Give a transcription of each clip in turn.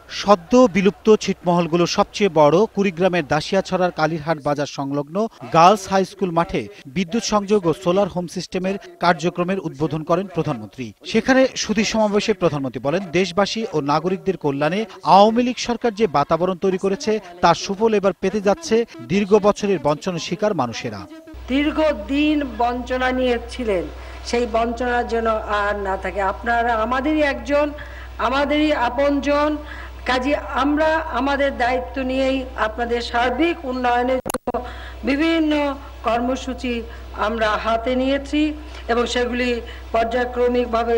সদ্য বিলুপ্ত ছিটমহলগুলোর সবচেয়ে বড় কুড়িগ্রামের দাসিয়াছড়ার কালীরহাট বাজার সংলগ্ন গার্লস হাই স্কুল মাঠে বিদ্যুৎ সংযোগ ও সোলার হোম সিস্টেমের কার্যক্রমের উদ্বোধন করেন প্রধানমন্ত্রী। সেখানে সুধী সমাবেশে প্রধানমন্ত্রী বলেন, দেশবাসী ও নাগরিকদের কল্যাণে আওয়ামী লীগ সরকার যে বাতাবরণ তৈরি করেছে তার সুফল এবার পেতে যাচ্ছে দীর্ঘ বছরের বঞ্চনার শিকার মানুষেরা। দীর্ঘদিন বঞ্চনা নিয়েছিলেন, সেই বঞ্চনার জন্য আর না থাকে। আপনারা আমাদেরই একজন, আমাদেরই আপনজন। কাজে আমরা আমাদের দায়িত্ব নিয়েই আপনাদের সার্বিক উন্নয়নের জন্য বিভিন্ন কর্মসূচি আমরা হাতে নিয়েছি এবং সেগুলি পর্যায়ক্রমিকভাবে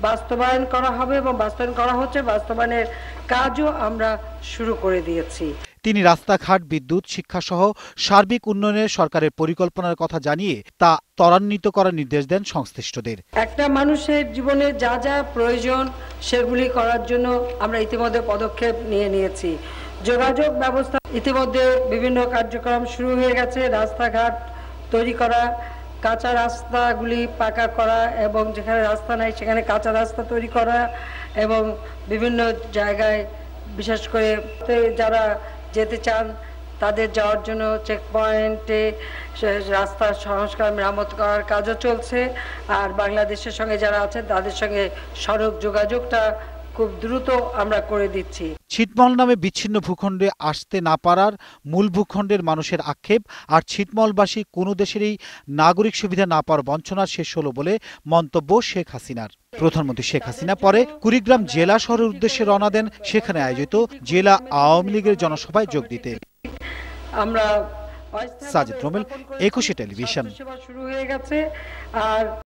বাস্তবায়ন করা হবে এবং বাস্তবায়ন করা হচ্ছে। বাস্তবায়নের কাজও আমরা শুরু করে দিয়েছি। তিনি রাস্তাঘাট, বিদ্যুৎ, শিক্ষাসহ সার্বিক উন্নয়নের সরকারের পরিকল্পনার কথা জানিয়ে তা ত্বরান্বিত করার নির্দেশ দেন সংশ্লিষ্টদের। একটা মানুষের জীবনে যা যা প্রয়োজন সেগুলি করার জন্য আমরা ইতিমধ্যে পদক্ষেপ নিয়েছি। যোগাযোগ ব্যবস্থা ইতিমধ্যে বিভিন্ন কার্যক্রম শুরু হয়ে গেছে। রাস্তাঘাট তৈরি করা, কাঁচা রাস্তাগুলি পাকা করা এবং যেখানে রাস্তা নাই সেখানে কাঁচা রাস্তা তৈরি করা এবং বিভিন্ন জায়গায় বিশেষ করে যারা যেতে চান তাদের যাওয়ার জন্য চেক পয়েন্টে রাস্তার সংস্কার মেরামত করার কাজও চলছে। আর বাংলাদেশের সঙ্গে যারা আছেন তাদের সঙ্গে সড়ক যোগাযোগটা খুব দ্রুত আমরা করে দিচ্ছি। ছিটমহল নামে বিচ্ছিন্ন ভূখণ্ডে আসতে না পারার মূল ভূখণ্ডের মানুষের আক্ষেপ আর ছিটমহলবাসী কোনো দেশেরই নাগরিক সুবিধা না পাওয়ার বঞ্চনার শেষ হলো বলে মন্তব্য শেখ হাসিনার। প্রধানমন্ত্রী শেখ হাসিনা পরে কুড়িগ্রাম জেলা শহরের উদ্দেশ্যে রওনা দেন সেখানে আয়োজিত জেলা আওয়ামী লীগের জনসভায় যোগ দিতে। আমরা সাজিদ রোমেল, 21 টেলিভিশন। শুরু হয়ে গেছে আর